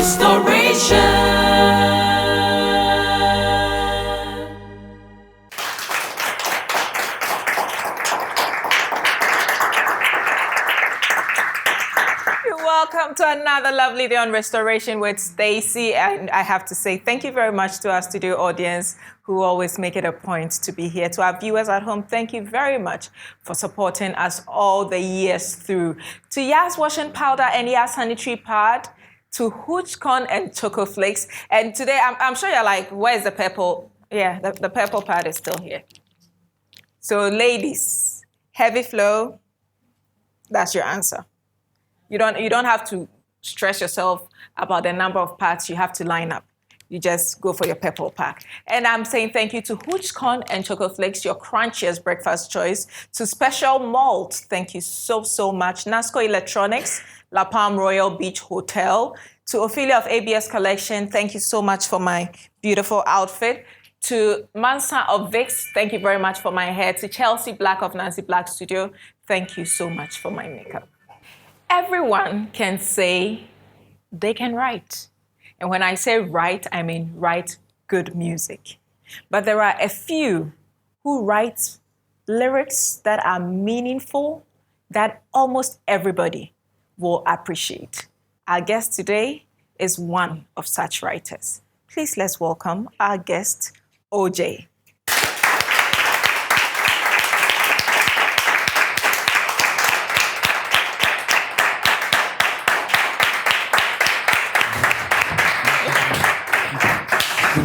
restoration. Welcome to another lovely day on Restoration with Stacey. And I have to say thank you very much to our studio audience who always make it a point to be here. To our viewers at home, thank you very much for supporting us all the years through. To Yas Washing Powder and Yas Sanitary Pad, to Hooch Corn and Choco Flakes. And today, I'm sure you're like, where's the purple? Yeah, the purple pad is still here. So ladies, heavy flow, that's your answer. You don't have to stress yourself about the number of parts you have to line up. You just go for your purple pack. And I'm saying thank you to Hooch Corn and Choco Flakes, your crunchiest breakfast choice. To Special Malt, thank you so, so much. Nasco Electronics, La Palm Royal Beach Hotel. To Ophelia of ABS Collection, thank you so much for my beautiful outfit. To Mansa of Vix, thank you very much for my hair. To Chelsea Black of Nancy Black Studio, thank you so much for my makeup. Everyone can say they can write. And when I say write, I mean write good music. But there are a few who write lyrics that are meaningful that almost everybody will appreciate. Our guest today is one of such writers. Please let's welcome our guest, OJ.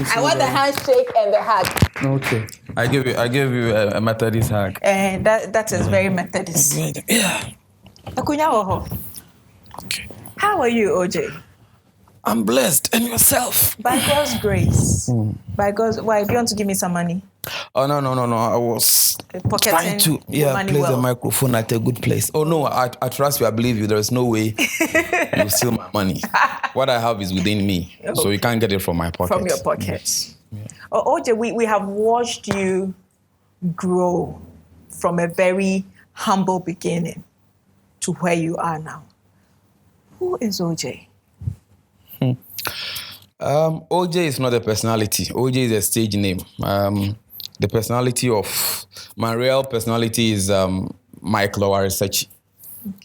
I want the handshake and the hug. Okay. I give you a Methodist hug. And that is very Methodist. Yeah. Okay. How are you, OJ? I'm blessed. And yourself? By God's grace. By God's... Why? Do you want to give me some money? Oh, no. I was trying to place the microphone at a good place. Oh, no. I trust you. I believe you. There is no way you steal my money. What I have is within me. Okay. So you can't get it from my pocket. From your pocket. Yes. Yeah. Oh, OJ, we have watched you grow from a very humble beginning to where you are now. Who is OJ? OJ is not a personality. OJ is a stage name. The personality of my real personality is Michael Owaresechi.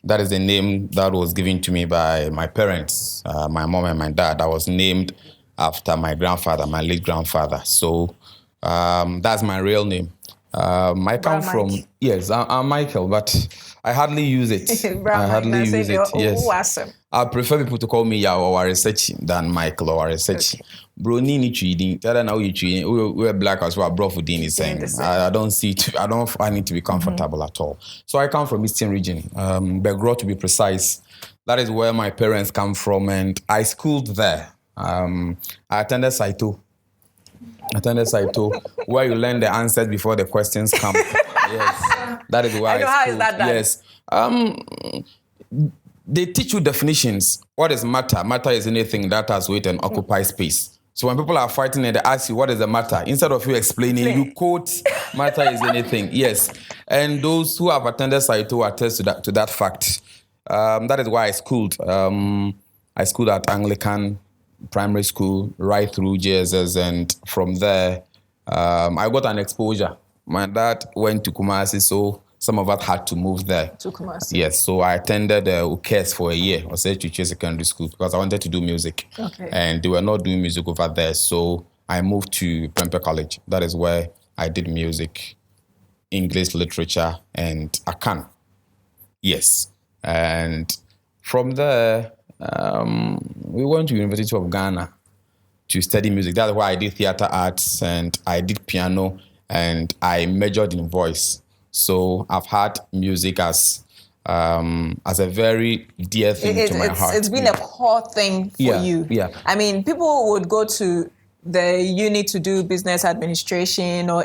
That is the name that was given to me by my parents, my mom and my dad. I was named after my grandfather, my late grandfather. So that's my real name. I come from, yes, I'm Michael, but I hardly use it. I hardly use it, yes. Awesome. I prefer people to call me Yao Owaresechi than Michael Owaresechi. Bro, ni trading. Tell them how you trading. We're black as well. Bro, for Dean is saying. I don't find it to be comfortable at all. So I come from Eastern region, Begro to be precise. That is where my parents come from, and I schooled there. I attended Saito, where you learn the answers before the questions come. Yes, that is why. How is that done? Yes. They teach you definitions. What is matter? Matter is anything that has weight and occupies space. So when people are fighting and they ask you, what is the matter? Instead of you explaining, you quote, matter is anything. Yes. And those who have attended Saito attest to that fact. That is why I schooled. I schooled at Anglican Primary School right through JSS. And from there, I got an exposure. My dad went to Kumasi, so some of us had to move there. To Kumasi. Yes, so I attended UKES for a year, Osei Chiche Secondary School, because I wanted to do music. Okay. And they were not doing music over there, so I moved to Parental College. That is where I did music, English literature, and Akan. Yes. And from there, we went to University of Ghana to study music. That's why I did theater arts, and I did piano, and I majored in voice. So I've had music as a very dear thing to my heart. It's been a core thing for you. Yeah. I mean, people would go to the uni to do business administration or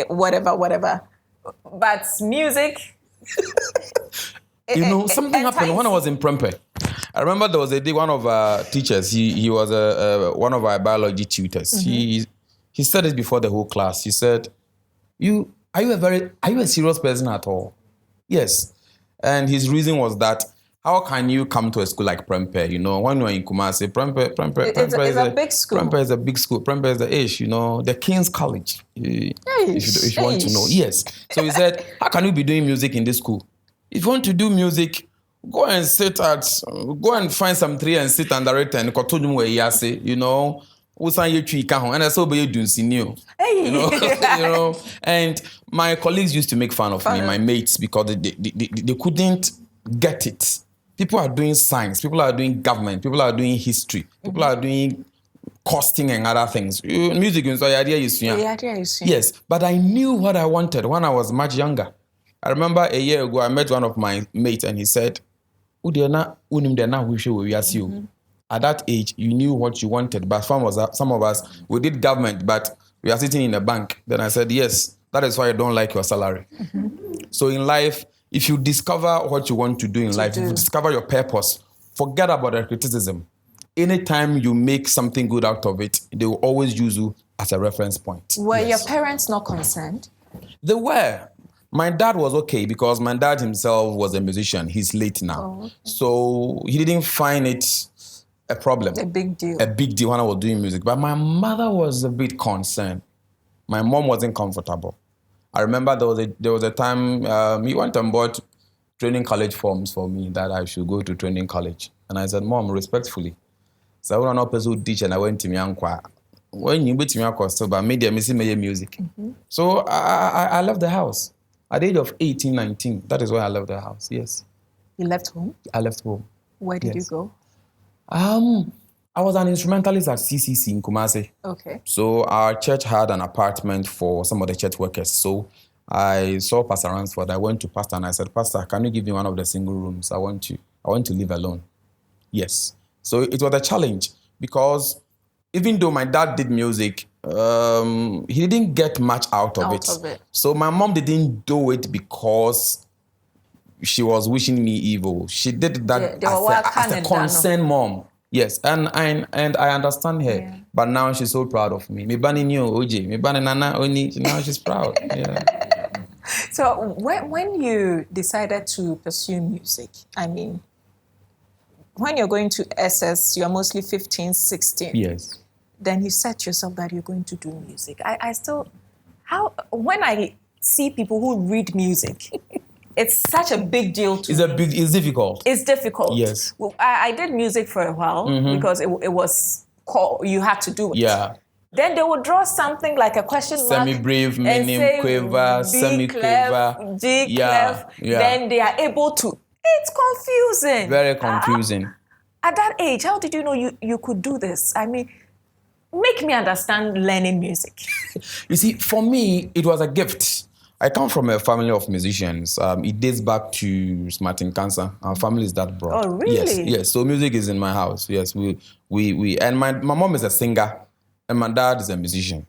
whatever. But music... something happened when I was in Prempeh. I remember there was a day, one of our teachers, he was one of our biology tutors. Mm-hmm. He said it before the whole class. He said, Are you a serious person at all? Yes. And his reason was that how can you come to a school like Prempeh? You know, when you're in Kumasi, Prempeh It's a big school. Prempeh is a big school. Prempeh is the ish, you know, the King's College. If you want to know. Yes. So he said, how can you be doing music in this school? If you want to do music, go and find some tree and sit under it and you know. And I saw you know, and my colleagues used to make fun of me, my mates, because they couldn't get it. People are doing science, people are doing government, people are doing history, people are doing costing and other things. Music is yes, but I knew what I wanted when I was much younger. I remember a year ago I met one of my mates and he said, at that age, you knew what you wanted, but some of us, we did government, but we are sitting in a bank. Then I said, yes, that is why I don't like your salary. So in life, if you discover what you want to do in life, if you discover your purpose, forget about the criticism. Anytime you make something good out of it, they will always use you as a reference point. Were your parents not concerned? They were. My dad was okay because my dad himself was a musician. He's late now. Oh, okay. So he didn't find it a problem. A big deal. A big deal when I was doing music. But my mother was a bit concerned. My mom wasn't comfortable. I remember there was a time he went and bought training college forms for me that I should go to training college. And I said, Mom, respectfully. So I went on to teach and I went to Miankwa. When you went to Miankwa, but media music. So I left the house. At the age of 18, 19, that is when I left the house, yes. You left home? I left home. Where did you go? I was an instrumentalist at CCC in Kumasi. Okay. So our church had an apartment for some of the church workers. So I saw Pastor Ransford. I went to Pastor and I said, Pastor, can you give me one of the single rooms? I want to live alone. Yes. So it was a challenge because even though my dad did music, he didn't get much out of it. So my mom didn't do it because she was wishing me evil. She did that as a concerned mom. Yes, and I understand her. Yeah. But now she's so proud of me. Now she's proud. Yeah. So when you decided to pursue music, I mean, when you're going to SS, you're mostly 15, 16. Yes. Then you set yourself that you're going to do music. When I see people who read music, it's such a big deal to me. It's difficult. It's difficult. Yes. Well, I did music for a while because it was called, you had to do it. Yeah. Then they would draw something like a question mark. Semi-brief, minim, quiver, semi-quiver. D clef. Yeah. Then they are able to. It's confusing. Very confusing. At that age, how did you know you could do this? I mean, make me understand learning music. You see, for me, it was a gift. I come from a family of musicians. It dates back to Martin Cancer. Our family is that broad. Oh, really? Yes. So music is in my house. Yes, we and my mom is a singer, and my dad is a musician.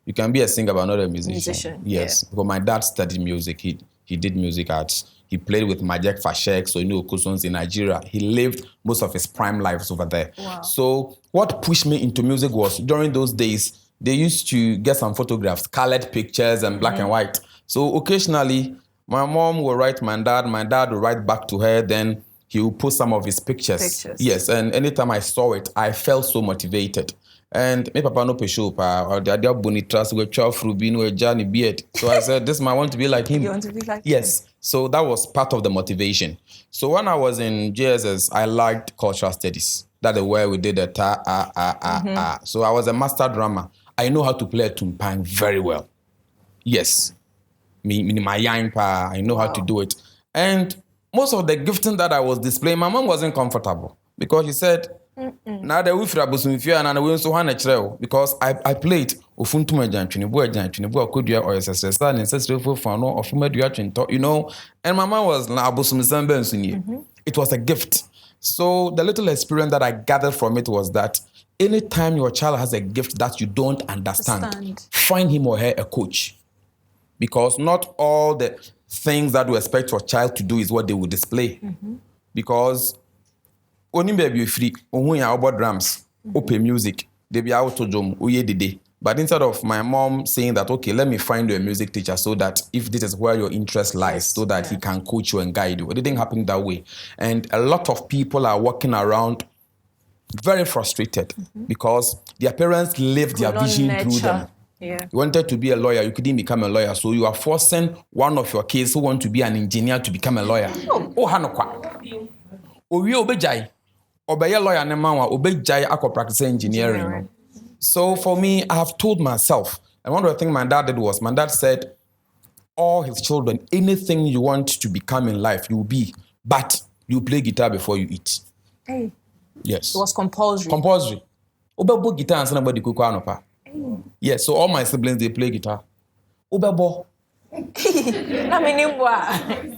You can be a singer but not a musician. Yes, yeah. Because my dad studied music. He did music arts. He played with Majek Fashek, so Okusons in Nigeria. He lived most of his prime lives over there. Wow. So what pushed me into music was during those days, they used to get some photographs, colored pictures and black and white. So occasionally, my mom will write my dad will write back to her, then he will put some of his pictures. Yes, and anytime I saw it, I felt so motivated. And my papa no peshopa or the other bonitras were chow Rubin or Johnny Beard. So I said, this man want to be like him. You want to be like yes. Him. So that was part of the motivation. So when I was in JSS, I liked cultural studies. That is where we did the ta. So I was a master drummer. I know how to play a tumpang very well. Yes. I know how to do it. And most of the gifting that I was displaying, my mom wasn't comfortable because she said, now the because I played you know, and my mom was it was a gift. So the little experience that I gathered from it was that anytime your child has a gift that you don't understand, find him or her a coach. Because not all the things that we expect your child to do is what they will display. Because only baby free, about drums, open music, they be out to jom, uye dede. But instead of my mom saying that, okay, let me find you a music teacher so that if this is where your interest lies, so that he can coach you and guide you. It didn't happen that way. And a lot of people are walking around very frustrated because their parents lived their vision through them. Yeah. You wanted to be a lawyer, you couldn't become a lawyer. So you are forcing one of your kids who want to be an engineer to become a lawyer. Oh, Hanokwa. Owie obejai. Obeye lawyer ne manwa obejai akọ practice engineering. So for me, I have told myself, and one of the things my dad did was, my dad said, all his children, anything you want to become in life, you will be, but you play guitar before you eat. Hey. Yes. It was compulsory. Compulsory. Obebo guitar and somebody kuku anopa. Yes, so all my siblings, they play guitar. Obebo.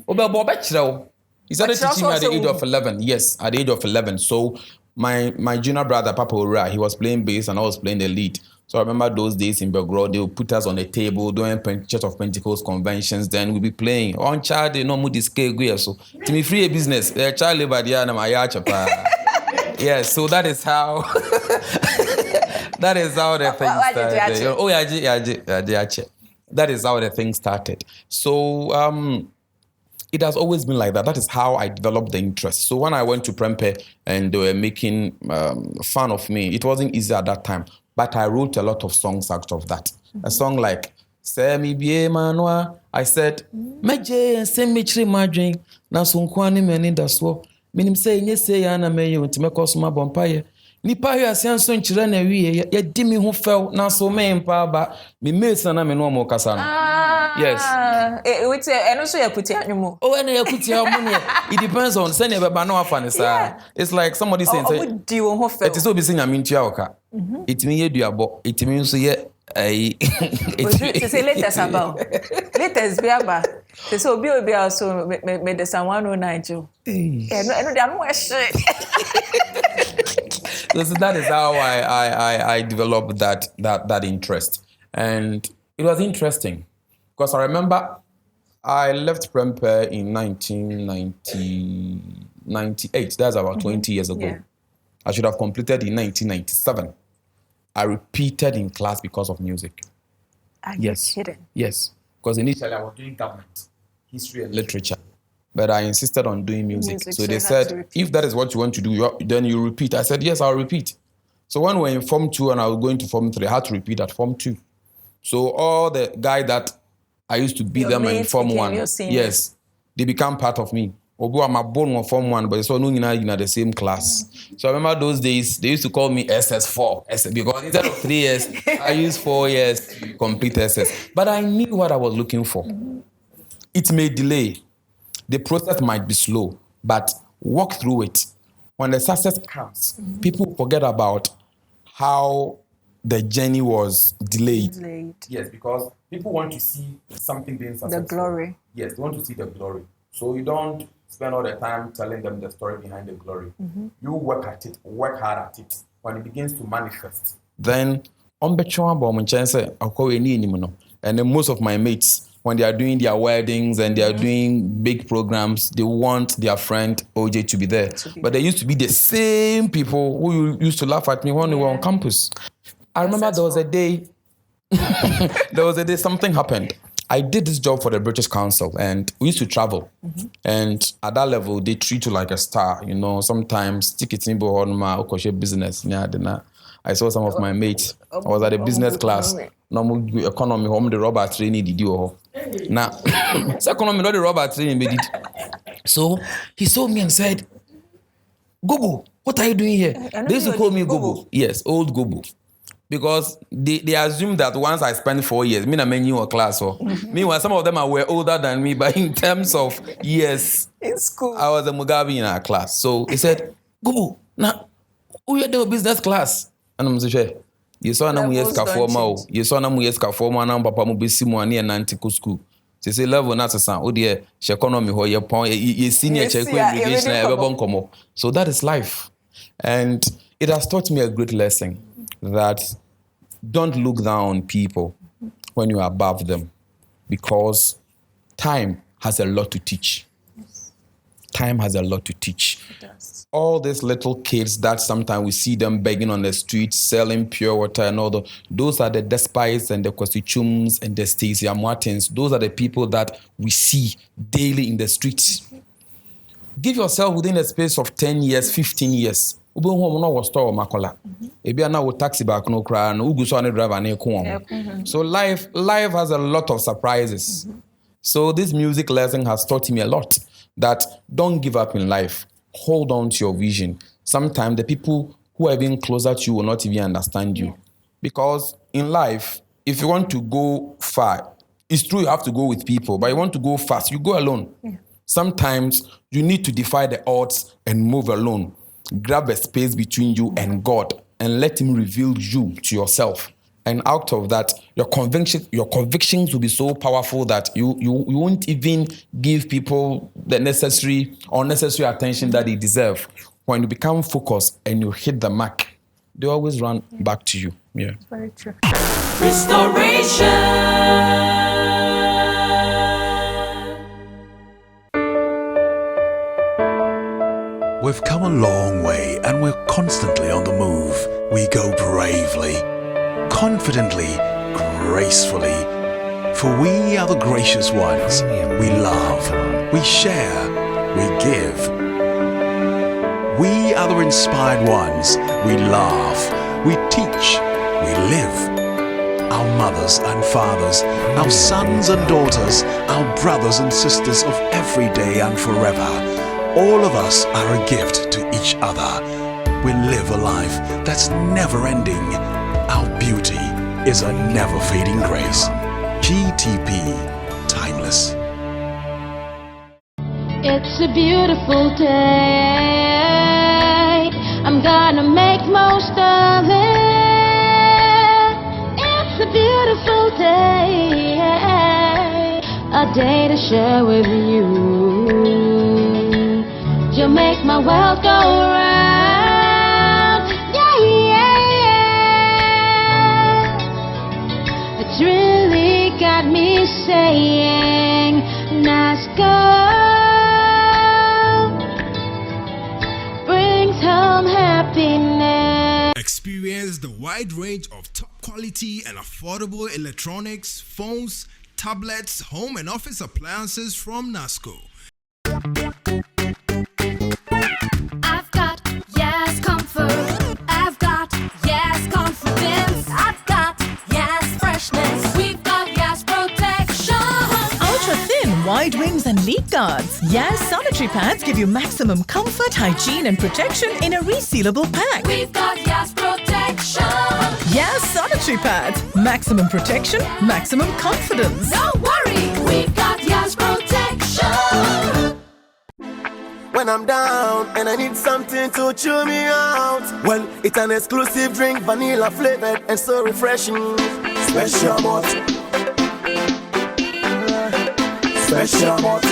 Obebo bechrew. He started teaching me at the age of 11. Yes, at the age of 11. So my junior brother, Papa Ura, he was playing bass and I was playing the lead. So I remember those days in Belgrade, they would put us on a table doing Church of Pentecost conventions. Then we'll be playing. On child, they know mo disque so. To me, free a business. Child labor there na my chapa. Yes, so that is how that is how the thing started. Oh yeah. That is how the thing started. So it has always been like that. That is how I developed the interest. So when I went to Prempe and they were making fun of me, it wasn't easy at that time. But I wrote a lot of songs out of that. A song like "Semi Bie Manwa." I said, "Meje semi chiri madwin na so nkwani meni daswo. Minim say nye say ya na meyo ntime kosoma bompaye. Nipa hwe asianso nchire na wiye ya di mi ho few na so me mpa ba. Me mate na me no mo kasa no." Yes. Which and also you put it anymore. Oh, and you put your money. It depends on send you but no afan sir. It's like somebody saying it is so be saying am ntua oka. It mean you abo. It means so ye it say latest about. Latest be about. So be also me the San 109 Joe. Yeah, no they are no shit. So that is how I developed that interest. And it was interesting. Because I remember I left Prempe in 1998. That's about 20 years ago. Yeah. I should have completed in 1997. I repeated in class because of music. Are you kidding? Yes. Because initially I was doing government, history and literature. But I insisted on doing music. So they said, if that is what you want to do, then you repeat. I said, yes, I'll repeat. So when we were in Form 2 and I was going to Form 3, I had to repeat at Form 2. So all the guy that I used to beat them in Form 1. Yes, they become part of me. Although I'm a born of Form 1, but it's all in the same class. So I remember those days, they used to call me SS4. Because instead of 3 years, I used 4 years to complete SS. But I knew what I was looking for. It may delay. The process might be slow, but walk through it. When the success comes, people forget about how the journey was delayed. Yes, because people want to see something being successful. The glory. Yes, they want to see the glory. So you don't spend all the time telling them the story behind the glory. You work at it, work hard at it. When it begins to manifest, then and then most of my mates, when they are doing their weddings and they are doing big programs, they want their friend OJ to be there. But they used to be the same people who used to laugh at me when we were on campus. I remember there was a day something happened. I did this job for the British Council and we used to travel. And at that level, they treat you like a star. You know, sometimes tickets in business. I saw some of my mates. I was at a business class. Normal economy, home the rubber training did you. Now, economy not the rubber training did. So he saw me and said, "Gogo, what are you doing here?" They used to call me Gogo. Yes, old Gogo. Because they assume that once I spent 4 years, me and you were class. So meanwhile, some of them were older than me, but in terms of years, in school, I was a Mugabe in our class. So he said, "Gogo, now we are the business class." And I'm saying, "You saw na years ka formal. You saw na years ka formal na papa mo besi mo ani na antico school." They say level na sasa. O dear, she economy ho ye pon ye senior check irrigation e be bon komo. So that is life, and it has taught me a great lesson. That don't look down on people when you are above them, because time has a lot to teach. time has a lot to teach. It does. All these little kids that sometimes we see them begging on the streets, selling pure water and all those are the Despies and the Kwasichums and the Stacey Martins. Those are the people that we see daily in the streets. Give yourself within a space of 10 years, 15 years. So life has a lot of surprises. So this music lesson has taught me a lot that don't give up in life. Hold on to your vision. Sometimes the people who are even closer to you will not even understand you. Because in life, if you want to go far, it's true you have to go with people, but you want to go fast, you go alone. Sometimes you need to defy the odds and move alone. Grab a space between you and God and let Him reveal you to yourself. And out of that, your convictions will be so powerful that you won't even give people the necessary or unnecessary attention that they deserve. When you become focused and you hit the mark, they always run back to you. Yeah. It's very true. Restoration. We've come a long way and we're constantly on the move. We go bravely, confidently, gracefully. For we are the gracious ones. We love, we share, we give. We are the inspired ones. We laugh, we teach, we live. Our mothers and fathers, our sons and daughters, our brothers and sisters of every day and forever. All of us are a gift to each other. We live a life that's never ending. Our beauty is a never fading grace. GTP, timeless. It's a beautiful day. I'm gonna make most of it. It's a beautiful day. A day to share with you. You make my world go round. Yeah, yeah, yeah. It's really got me saying, nice girl brings home happiness. Experience the wide range of top quality and affordable electronics, phones, tablets, home and office appliances from NASCO. I've got yes comfort. I've got yes confidence. I've got yes freshness. We've got yes protection. Ultra thin, wide wings and leak guards. Yes sanitary pads give you maximum comfort, hygiene and protection in a resealable pack. We've got yes protection. Yes sanitary pads. Maximum protection, maximum confidence. Don't worry, we've got yes protection. When I'm down and I need something to cheer me out, well, it's an exclusive drink, vanilla flavored and so refreshing. Special malt. Special malt.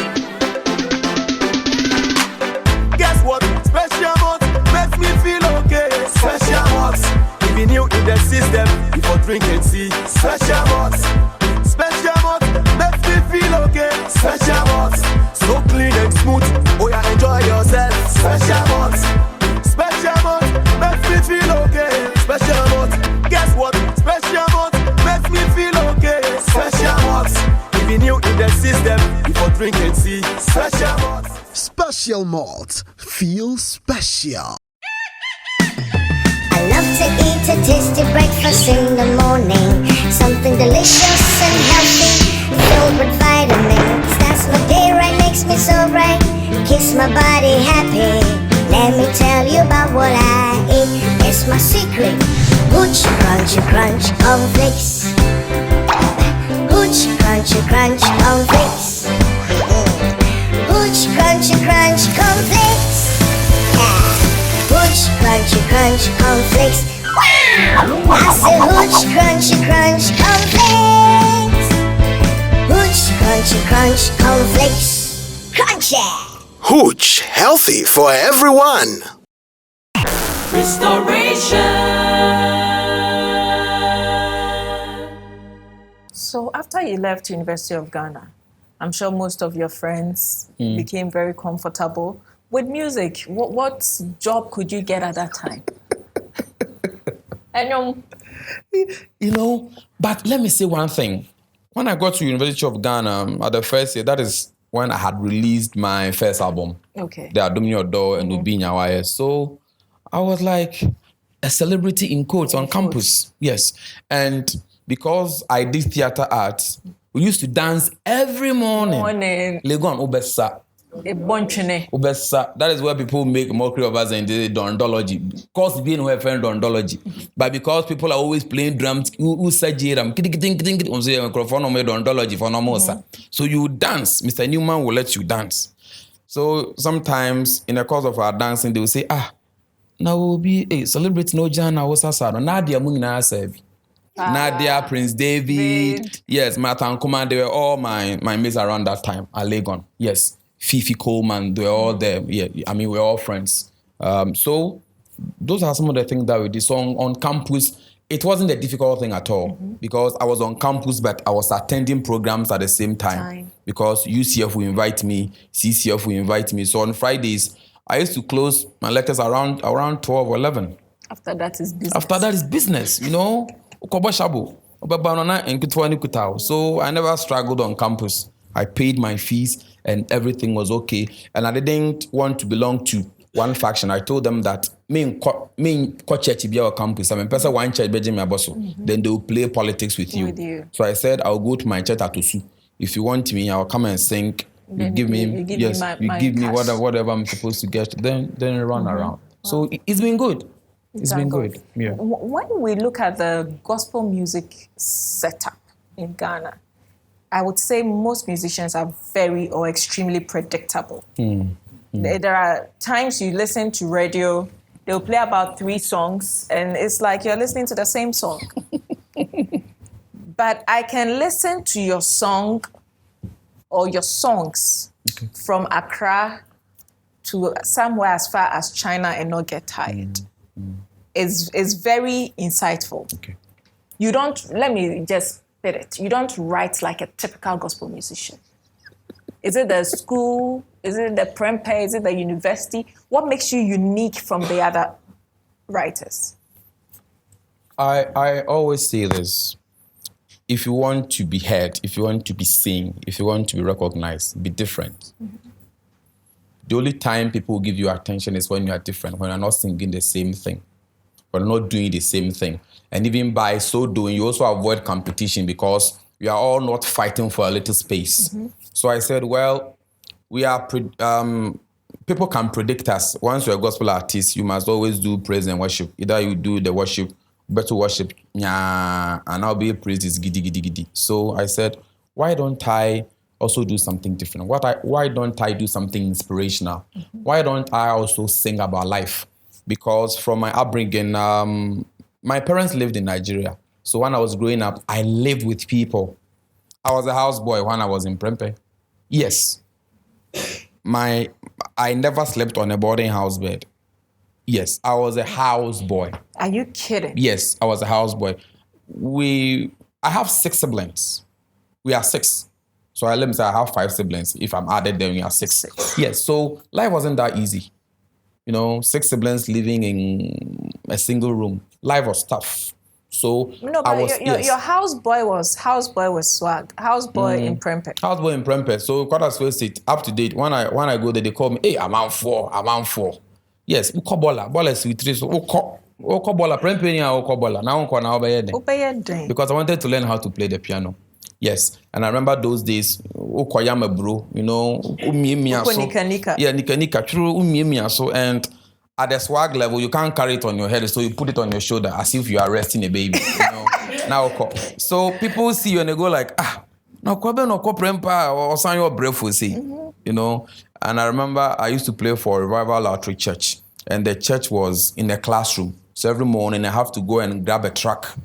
Guess what? Special malt makes me feel okay. Special malt. Even you in the system before drinking, see. Special malt. Special malt makes me feel okay. Special malt. So clean and smooth. Oh yeah, enjoy yourself. Special malt. Special malt makes me feel okay. Special malt. Guess what? Special malt makes me feel okay. Special malt. Even you in the system before drinking, see. Special malt. Special malt. Feel special. I love to eat a tasty breakfast in the morning. Something delicious and healthy, filled with vitamins. That's what day right makes me so bright. Keeps my body happy. Let me tell you about what I eat. It's my secret. Hooch, crunchy, crunch, cornflakes. Hooch, crunchy, crunch, cornflakes. Hooch, crunchy, crunch, cornflakes. Hooch, crunchy, crunch, cornflakes. Wow! I say hooch, crunchy, crunch, cornflakes. Hooch, crunchy, crunch, cornflakes. Crunchy! Hooch, healthy for everyone. So after you left University of Ghana, I'm sure most of your friends became very comfortable. With music, what job could you get at that time? But let me say one thing. When I got to University of Ghana at the first year, that is when I had released my first album. Okay. The Adumni Odo and Ubi Nyawaye. So I was like a celebrity in quotes on campus. Yes. And because I did theater arts, we used to dance every morning. Legon Obesa. Obesa. That is where people make mockery of us and the dondology. Cause being who friend dondology. But because people are always playing drums, who say dondology for no. So you dance. Mr. Newman will let you dance. So sometimes in the course of our dancing, they will say, now we'll be a celebrity no Jana was Asado. Nadia Munina Sebi. Nadia, Prince David. Yes, Martha and Kuma, they were all my mates around that time at Legon. Yes. Fifi Coleman, they were all there. Yeah, I mean, we're all friends. So those are some of the things that we did. So on campus, it wasn't a difficult thing at all because I was on campus, but I was attending programs at the same time. Because UCF will invite me, CCF will invite me. So on Fridays, I used to close my lectures around 12 or 11. After that is business. So I never struggled on campus. I paid my fees and everything was okay. And I didn't want to belong to one faction. I told them that me church be our campus. I mean, person one church then they will play politics with you. So I said I'll go to my church at Osu. If you want me, I'll come and sing. You give me whatever I'm supposed to get. Then run around. So it's been good. It's been good. Yeah. When we look at the gospel music setup in Ghana, I would say most musicians are very or extremely predictable. There are times you listen to radio, they'll play about 3 songs, and it's like you're listening to the same song. But I can listen to your song or your songs from Accra to somewhere as far as China and not get tired. It's very insightful. You don't, let me just put it, you don't write like a typical gospel musician. Is it the school? Is it the Prempeh? Is it the university? What makes you unique from the other writers? I always say this. If you want to be heard, if you want to be seen, if you want to be recognized, be different. The only time people will give you attention is when you are different, when you're not singing the same thing, when you're not doing the same thing. And even by so doing, you also avoid competition because we are all not fighting for a little space. So I said, well, we are, people can predict us. Once you're a gospel artist, you must always do praise and worship. Either you do the worship, better worship, and I'll be praised is giddy, giddy, giddy. So I said, why don't I also do something different? Why don't I do something inspirational? Why don't I also sing about life? Because from my upbringing, my parents lived in Nigeria. So when I was growing up, I lived with people. I was a houseboy when I was in Prempeh. Yes. I never slept on a boarding house bed. Yes, I was a houseboy. Are you kidding? Yes, I was a houseboy. I have 6 siblings. We are 6. So let me say I have 5 siblings. If I'm added, then we are 6. Yes, so life wasn't that easy. 6 siblings living in a single room. Life was tough. So no, but your houseboy was swag. Houseboy in Prempeh. Houseboy in Prempeh. So quarters first it up to date. When I go there, they call me, hey, I'm on 4. Yes, ukobola. Bola is with 3. So ukobola. Prempeh ni ukobola. Now uko because I wanted to learn how to play the piano. Yes, and I remember those days. Ukoyama bro, Nika. Yeah, nika. True, so and. At the swag level, you can't carry it on your head, so you put it on your shoulder as if you are resting a baby. Now, so people see you and they go like, no Prempeh or sign your breath will see, And I remember I used to play for Revival Outreach Church, and the church was in a classroom. So every morning I have to go and grab a truck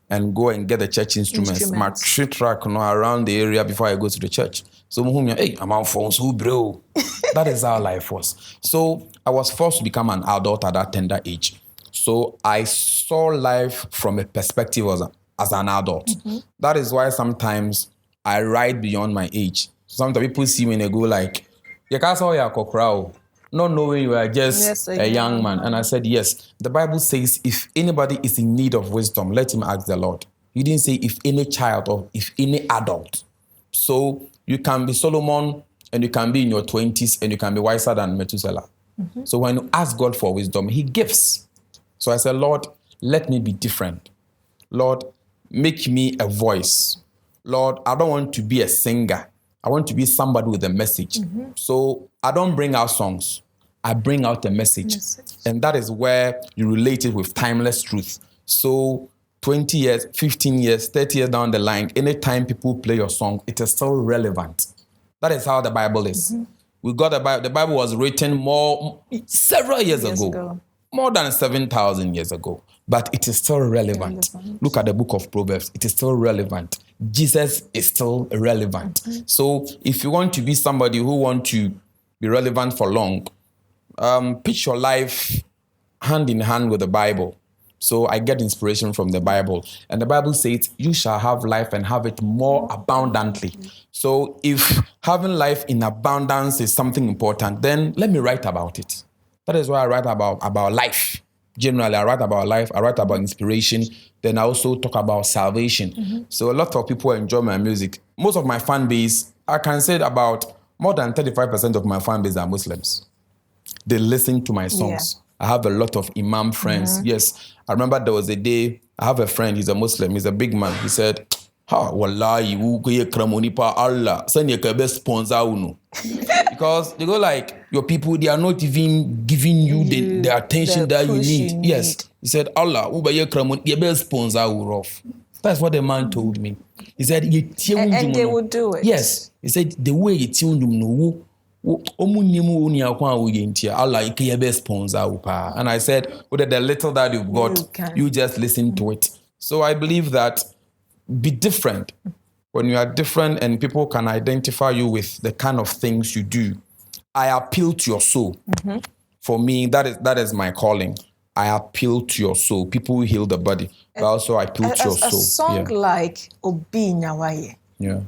and go and get the church instruments. My 3 truck around the area before I go to the church. So hey, I'm on phones, who bro? That is how life was. So I was forced to become an adult at that tender age. So I saw life from a perspective as an adult. That is why sometimes I write beyond my age. Sometimes people see me and they go like, "You can't say you're a not knowing you are just a young man." And I said, yes. The Bible says if anybody is in need of wisdom, let him ask the Lord. You didn't say if any child or if any adult. So you can be Solomon and you can be in your 20s and you can be wiser than Methuselah. So when you ask God for wisdom, he gives. So I said, Lord, let me be different. Lord, make me a voice. Lord, I don't want to be a singer. I want to be somebody with a message. So I don't bring out songs. I bring out a message. And that is where you relate it with timeless truth. So 20 years, 15 years, 30 years down the line, anytime people play your song, it is still relevant. That is how the Bible is. We got the Bible was written several years ago. More than 7,000 years ago. But it is still relevant. Look at the book of Proverbs. It is still relevant. Jesus is still relevant. So if you want to be somebody who wants to be relevant for long, pitch your life hand in hand with the Bible. So I get inspiration from the Bible. And the Bible says, you shall have life and have it more abundantly. So if having life in abundance is something important, then let me write about it. That is why I write about life. Generally, I write about life, I write about inspiration, then I also talk about salvation. So a lot of people enjoy my music. Most of my fan base, I can say about more than 35% of my fan base are Muslims. They listen to my songs. I have a lot of Imam friends. Yes, I remember there was a day, I have a friend, he's a Muslim, he's a big man. He said, wallahi, Allah, send your best sponsor uno. Because they go like, your people, they are not even giving you the attention that you need. Yes. He said, Allah, your best sponsor off. That's what the man told me. He said, and they would do it. Yes. He said, the way it's you know, Allah, your best sponsor. And I said, with the little that you've got, you just listen to it. So I believe that be different. When you are different and people can identify you with the kind of things you do, I appeal to your soul. For me, that is my calling. I appeal to your soul. People heal the body, but also I appeal to your soul. A song like Obi Nyawaye. Yeah.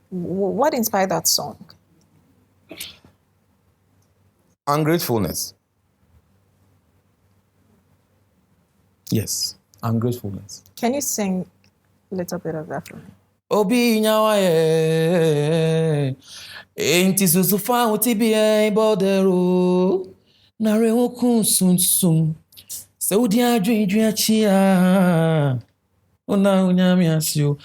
What inspired that song? Ungratefulness. Yes, ungratefulness. Can you sing a little bit of that for me? Obi Nyawaye, enti susufa utibie bodero, nare okun sunsum, se udi adwedwe achia, ona unyami asio,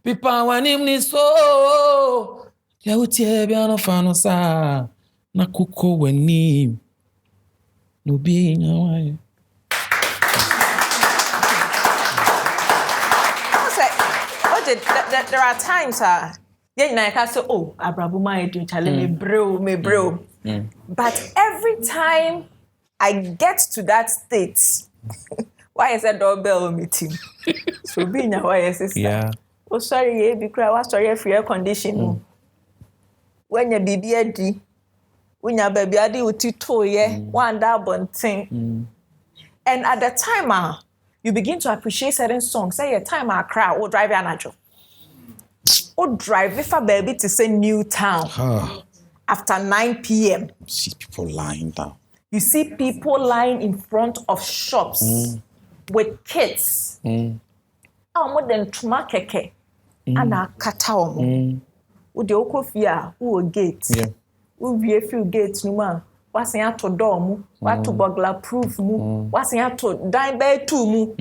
pipa wanim ni so, ya utie bia no fano sa, na kuko wanim, Obi Nyawaye. There are times I can say, oh, Abrabuma do challenge me bro. But every time I get to that state, why is that doorbell meeting? So being a why sister. Yeah. Oh sorry, be cry. What sorry for air condition? When your baby adi, when your baby adi utito one that bunting. And at the time, you begin to appreciate certain songs. Say your time I cry or drive an agile. Or drive if a baby to say New Town after 9 p.m. You see people lying down. You see people lying in front of shops with kids. More than tuma keke. And a kataom. Would the okofia who gate? Who be a few gates no man. What's in to dorm? What to burglar proof? What's in to dine bed to mu?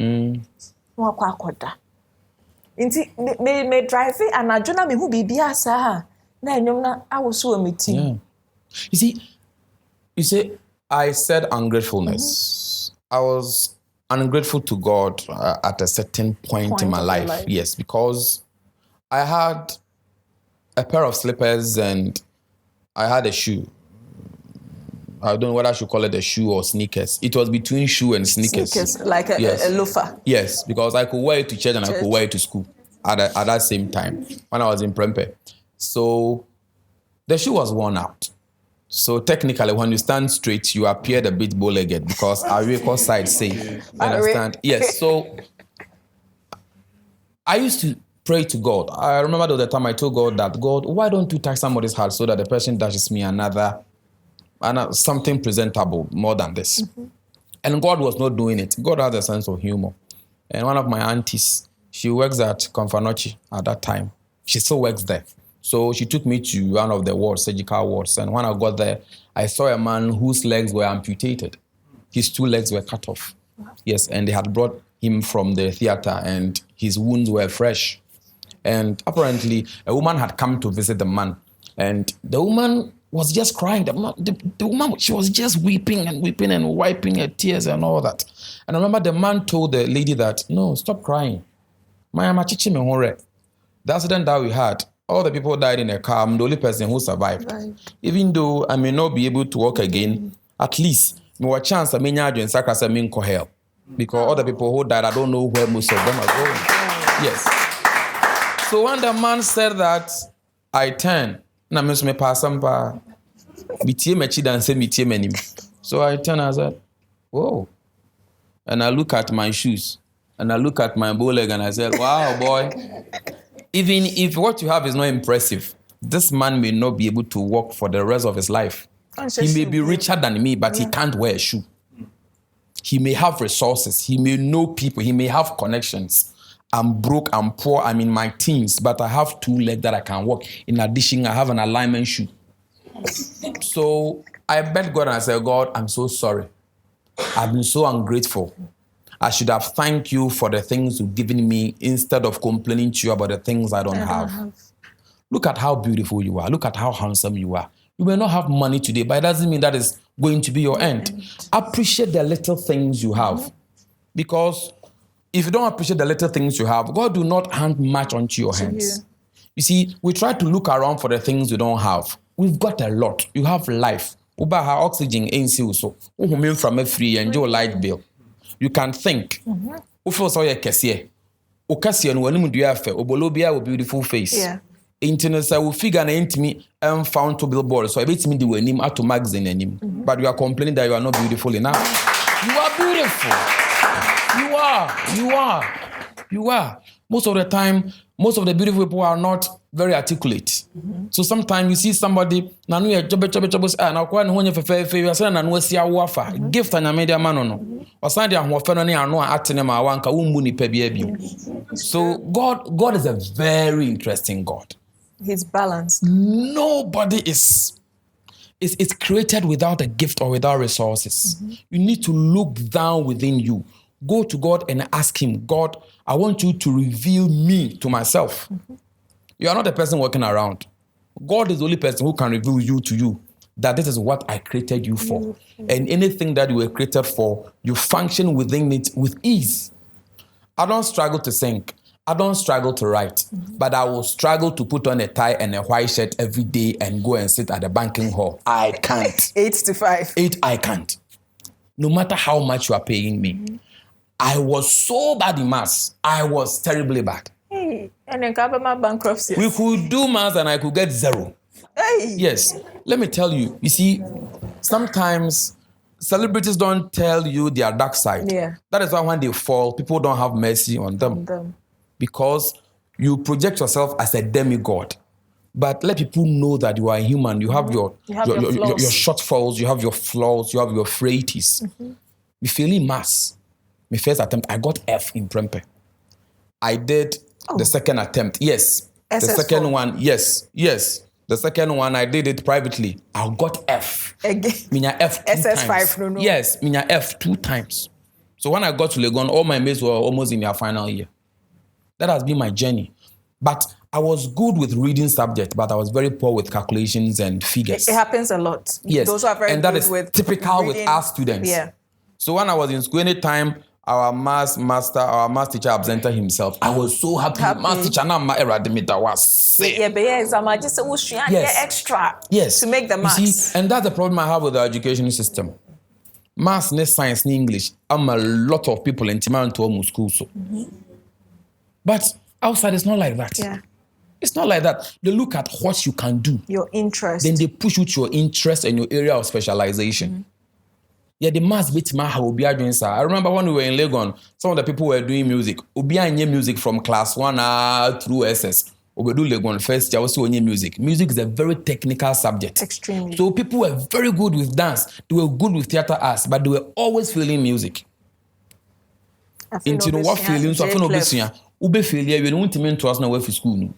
No quacoda. Inti me drive it and I journal me who be biasa. Na I was so a meeting. You see, I said ungratefulness. I was ungrateful to God at a certain point in my life. Yes, because I had a pair of slippers and I had a shoe. I don't know whether I should call it a shoe or sneakers. It was between shoe and sneakers. Sneakers, like a loafer. Yes, because I could wear it to church and I could wear it to school at that same time when I was in Parental. So the shoe was worn out. So technically, when you stand straight, you appear a bit bow-legged because our record side say, you understand? Yes, so I used to pray to God. I remember the time I told God that, God, why don't you touch somebody's heart so that the person dashes me something presentable more than this? And God was not doing it. God has a sense of humor. And one of my aunties, she works at Confanochi at that time. She still works there. So she took me to one of the wards, surgical wards. And when I got there, I saw a man whose legs were amputated. His 2 legs were cut off. Yes, and they had brought him from the theater and his wounds were fresh. And apparently, a woman had come to visit the man. And the woman was just crying. The woman, she was just weeping and wiping her tears and all that. And I remember the man told the lady that, no, stop crying. The accident that we had, all the people died in a car. I'm the only person who survived. Right. Even though I may not be able to walk again, at least more chance I may not in sacrifice hell. Because all the people who died, I don't know where most of them are going. Yes. So when the man said that, I turned. So I turned and I said, whoa. And I look at my shoes. And I look at my bow leg and I said, wow, boy. Even if what you have is not impressive, this man may not be able to walk for the rest of his life. He may be richer than me, but he can't wear a shoe. He may have resources. He may know people. He may have connections. I'm broke, I'm poor, I'm in my teens, but I have 2 legs that I can walk. In addition, I have an alignment shoe. So I begged God and I said, God, I'm so sorry. I've been so ungrateful. I should have thanked you for the things you've given me instead of complaining to you about the things I don't have. Look at how beautiful you are. Look at how handsome you are. You may not have money today, but it doesn't mean that is going to be your end. Appreciate the little things you have. Because if you don't appreciate the little things you have, God will not hand much onto your hands. You see, we try to look around for the things we don't have. We've got a lot. You have life. Uba ha oxygen ain't so. From a free and your light bill. You can think. Ufo so ye kesiye. Okasiye no wanimu dua afa. Obolobia with beautiful face. Yeah. Internet say we figure na intimi found to billboard. So I bet me the wanim ato magazine anim. But you are complaining that you are not beautiful enough. You are beautiful. You are. Most of the time, most of the beautiful people are not very articulate. So sometimes you see somebody, nanu ye jobe na kwa no honye fefe you say nanu asi awofa gift na media man no. Osan de ahofe no ne ano atene ma wanka wumbu ni pa bia bi. So God is a very interesting God. He's balanced. Nobody is created without a gift or without resources. You need to look down within you. Go to God and ask him, God, I want you to reveal me to myself. You are not the person walking around. God is the only person who can reveal you to you, that this is what I created you for. And anything that you were created for, you function within it with ease. I don't struggle to sing. I don't struggle to write. But I will struggle to put on a tie and a white shirt every day and go and sit at the banking hall. I can't. 8 to 5. 8, I can't. No matter how much you are paying me. I was so bad in maths. I was terribly bad. Hey, and then cover my bankruptcy. We could do maths and I could get 0. Hey. Yes. Let me tell you. You see, sometimes celebrities don't tell you their dark side. Yeah. That is why when they fall, people don't have mercy on them. Because you project yourself as a demigod. But let people know that you are a human. You have your shortfalls, you have your flaws, you have your frailties. You feel in maths. My first attempt, I got F in Prempe. I did the second attempt. Yes. The second one, yes. The second one, I did it privately. I got F. Again. Minya F 2 SS5, times. no. Yes, Minya F 2 times. So when I got to Legon, all my mates were almost in their final year. That has been my journey. But I was good with reading subject, but I was very poor with calculations and figures. It happens a lot. Yes. Those are very and that good is with typical reading. with our students. Yeah. So when I was in school, anytime our math teacher absented himself, I was so happy. Math teacher now my eradimeter was I just extra to make the maths. You see, and that's the problem I have with the education system. Maths, science, English. I'm a lot of people in Timaranto school. So. But outside, it's not like that. Yeah. It's not like that. They look at what you can do. Your interest. Then they push you to your interest and your area of specialization. Yeah, the mass bit ma how obi adwen sa. I remember when we were in Legon, some of the people were doing music. Obi anye music from class 1 through SS. Obi do Legon first year also onye music. Music is a very technical subject. Extremely. So people were very good with dance. They were good with theater arts, but they were always feeling music. Into what feeling so I feel obesua. Ube failure we don't mean to us now we for school.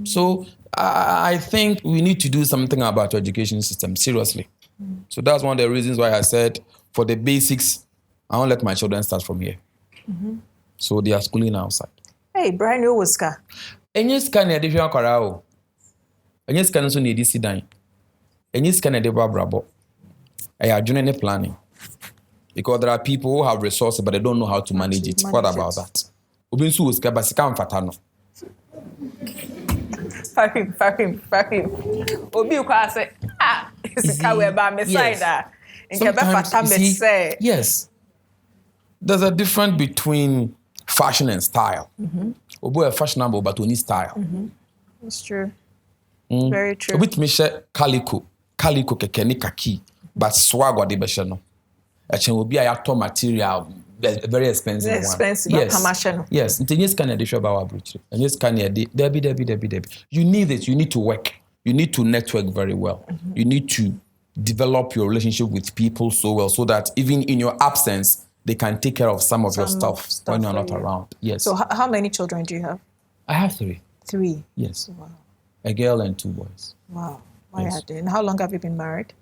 So I think we need to do something about our education system seriously. So that's one of the reasons why I said for the basics, I won't let my children start from here. So they are schooling outside. Hey, Brian, you was ka. Any scan a different corral. Any scan so need this down. Any scan a brabo. I are doing any planning. Because there are people who have resources but they don't know how to manage it. What about that? Ubinsu was kabasika mfatano. Fakim. Obi ukwa say, sika we ba me side yes. There's a difference between fashion and style. Obo a fashionable but we need style. It's true. Very true. Obi me share calico keke ni kaki but swag what they be share no. Actually obi a yato material very expensive one. Yes. Yes. Can you about bridge? And yes, can you Debbie. You need it. You need to work. You need to network very well. You need to develop your relationship with people so well so that even in your absence, they can take care of some of your stuff when you're not around. Yes. So how many children do you have? I have 3. 3? Yes. Wow. A girl and 2 boys. Wow. Yes. And how long have you been married?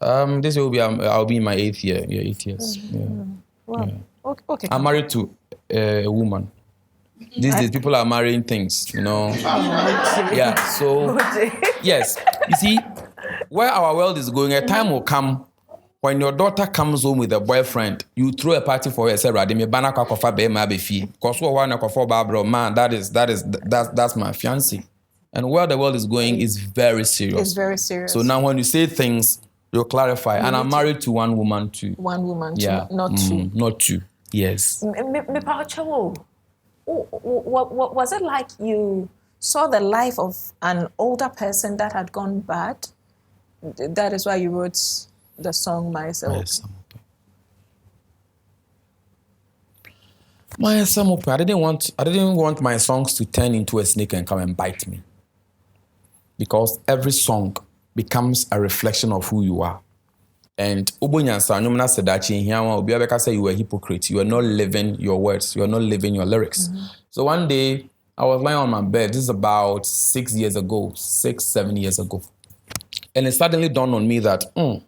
This will be I'll be in my 8th year. Yeah, 8 years. Yeah. Wow. Yeah. Okay. I'm married to a woman. These days, people are marrying things, you know. Yeah, so, yes. You see, where our world is going, a time will come when your daughter comes home with a boyfriend, you throw a party for her, say, Radimi, bana kakofa be ma be fi. Koso wa na kofo babro, man, that's my fiancé. And where the world is going is very serious. It's very serious. So now when you say things, you'll clarify. And I'm married to one woman too. One woman too, Yeah. not 2. Not 2. Yes. What was it like you saw the life of an older person that had gone bad? That is why you wrote the song Myself. Myself. I didn't want my songs to turn into a snake and come and bite me. Because every song becomes a reflection of who you are. And Ubunyansa, Numna Sedachi, Obiabeka say you were a hypocrite. You are not living your words. You are not living your lyrics. So one day, I was lying on my bed. This is about 6 years ago, 7 years ago. And it suddenly dawned on me that, when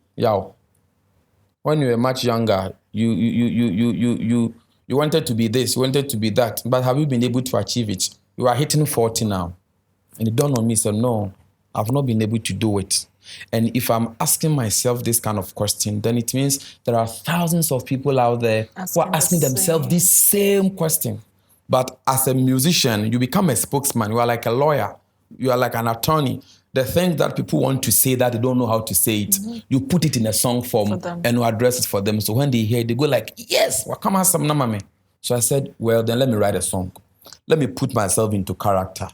you were much younger, you wanted to be this, you wanted to be that. But have you been able to achieve it? You are hitting 40 now. And it dawned on me, said, no, I've not been able to do it. And if I'm asking myself this kind of question, then it means there are thousands of people out there who are asking themselves this same question. But as a musician, you become a spokesman. You are like a lawyer. You are like an attorney. The things that people want to say that they don't know how to say it, you put it in a song form and you address it for them. So when they hear it, they go like, yes, wakama some namame. So I said, well, then let me write a song. Let me put myself into character.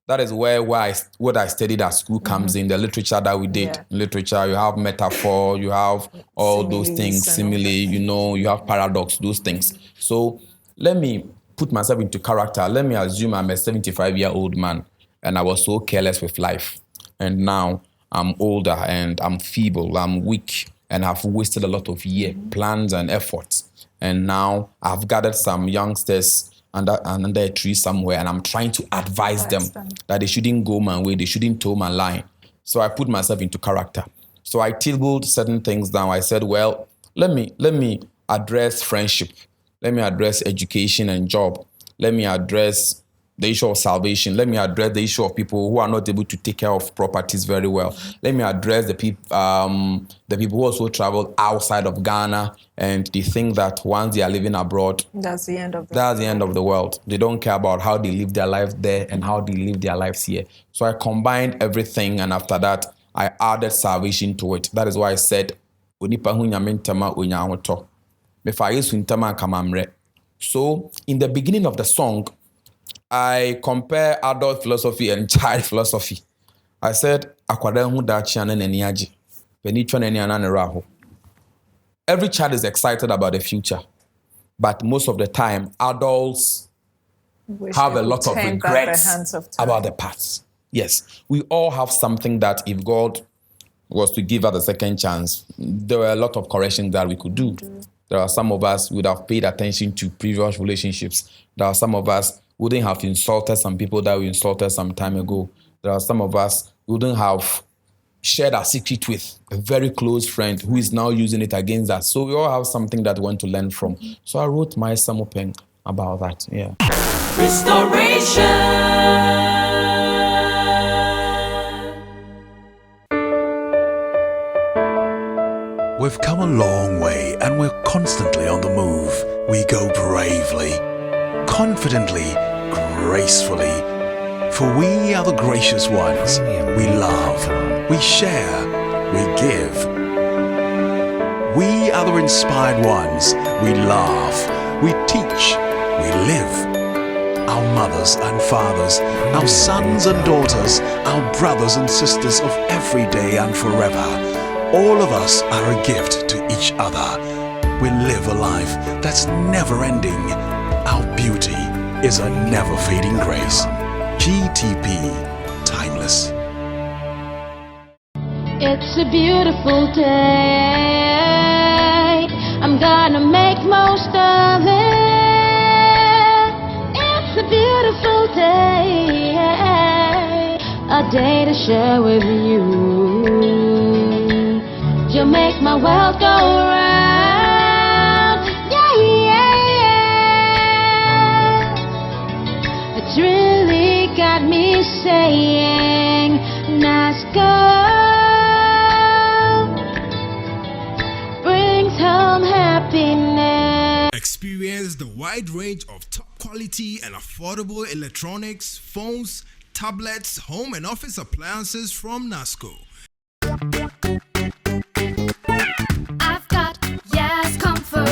That is where what I studied at school comes in, the literature that we did. In literature, you have metaphor, you have all those things, simile, you have paradox, those things. So let me put myself into character. Let me assume I'm a 75-year-old man and I was so careless with life. And now I'm older and I'm feeble, I'm weak, and I've wasted a lot of years, plans and efforts. And now I've gathered some youngsters under a tree somewhere, and I'm trying to advise them that they shouldn't go my way, they shouldn't toe my line. So I put myself into character. So I tabled certain things down. I said, well, let me address friendship. Let me address education and job. Let me address the issue of salvation. Let me address the issue of people who are not able to take care of properties very well. Let me address the people who also travel outside of Ghana and they think that once they are living abroad, that's the end of the world. They don't care about how they live their life there and how they live their lives here. So I combined everything, and after that, I added salvation to it. That is why I said, so in the beginning of the song, I compare adult philosophy and child philosophy. I said, every child is excited about the future, but most of the time, adults have a lot of regrets about the past. Yes, we all have something that if God was to give us a second chance, there were a lot of corrections that we could do. There are some of us who would have paid attention to previous relationships. There are some of us who wouldn't have insulted some people that we insulted some time ago. There are some of us who wouldn't have shared our secret with a very close friend who is now using it against us. So we all have something that we want to learn from. So I wrote my Samopen about that. Yeah. Restoration. We've come a long way and we're constantly on the move. We go bravely, confidently, gracefully. For we are the gracious ones. We love, we share, we give. We are the inspired ones. We laugh, we teach, we live. Our mothers and fathers, our sons and daughters, our brothers and sisters of every day and forever. All of us are a gift to each other. We live a life that's never ending. Our beauty is a never fading grace. GTP, timeless. It's a beautiful day. I'm gonna make most of it. It's a beautiful day. A day to share with you. You make my world go round. Yeah, yeah. It's really got me saying, nice girl brings home happiness. Experience the wide range of top quality and affordable electronics, phones, tablets, home and office appliances from NASCO. I've got yes comfort.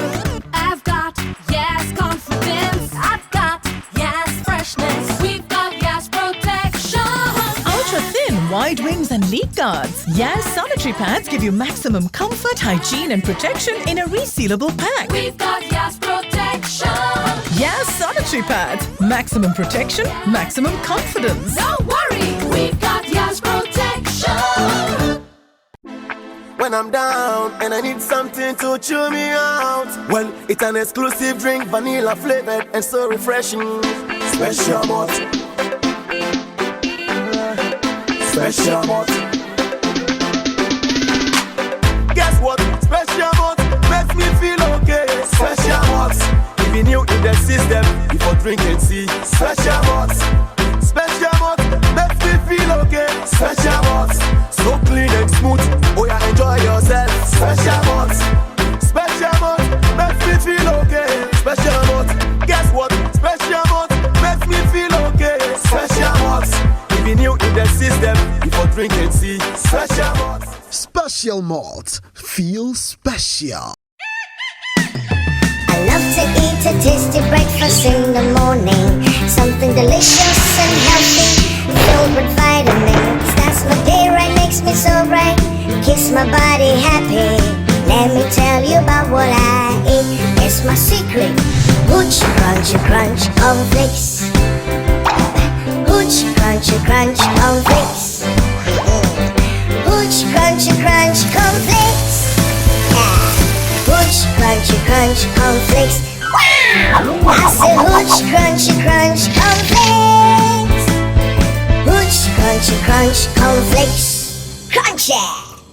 I've got yes confidence. I've got yes freshness. We've got yes protection. Ultra thin, wide wings and leak guards. Yes sanitary pads give you maximum comfort, hygiene and protection in a resealable pack. We've got yes protection. Yes sanitary pads. Maximum protection, maximum confidence. Don't worry, we've got yes protection. When I'm down and I need something to chill me out, well, it's an exclusive drink, vanilla flavored and so refreshing. Special malt. Special malt. Guess what? Special malt makes me feel okay. Special malt. Even you in the system, before drinking, see. Special malt. Special malt makes me feel okay. Special malt. So clean and smooth. Oh yeah, enjoy yourself. Special malt. Special malt makes me feel okay. Special malt. Guess what? Special malt makes me feel okay. Special malt. Even you in the system, before drinking, see. Special malt. Special malt. Feel special. I love to eat a tasty breakfast in the morning. Something delicious and healthy, filled with vitamins. That's what day right makes me so bright. Keeps my body happy. Let me tell you about what I eat. It's my secret. Hooch, crunchy, crunch, cornflakes. Hooch, crunchy, crunch, cornflakes. Hooch, crunchy, crunch, cornflakes. Hooch, crunchy, crunch, cornflakes. Wow! I said hooch, crunchy, crunch, cornflakes. Hooch, crunchy, crunch, cornflakes. Crunchy!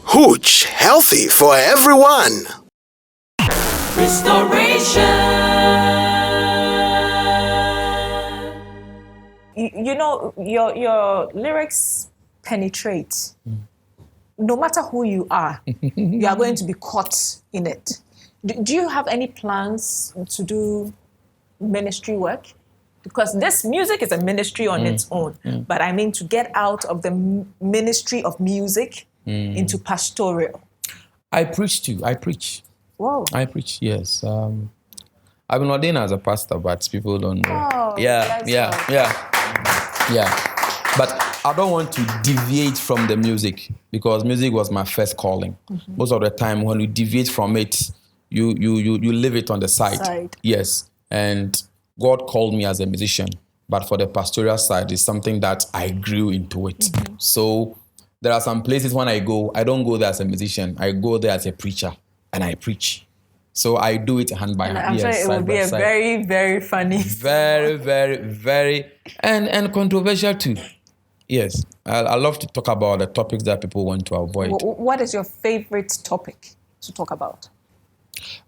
Hooch, healthy for everyone. Restoration. You know, your lyrics penetrate. No matter who you are, you are going to be caught in it. Do you have any plans to do ministry work? Because this music is a ministry on its own. But I mean to get out of the ministry of music into pastoral. I preach too. I preach. Whoa. I preach, yes. I've been ordained as a pastor, but people don't know. Oh, yeah. But I don't want to deviate from the music because music was my first calling. Most of the time when we deviate from it, you leave it on the side. Yes. And God called me as a musician, but for the pastoral side, it's something that I grew into it. So there are some places when I go, I don't go there as a musician. I go there as a preacher and I preach. So I do it hand by hand. I'm sure it will be a very, very funny. Very, very, very, and controversial too. Yes. I love to talk about the topics that people want to avoid. What is your favorite topic to talk about?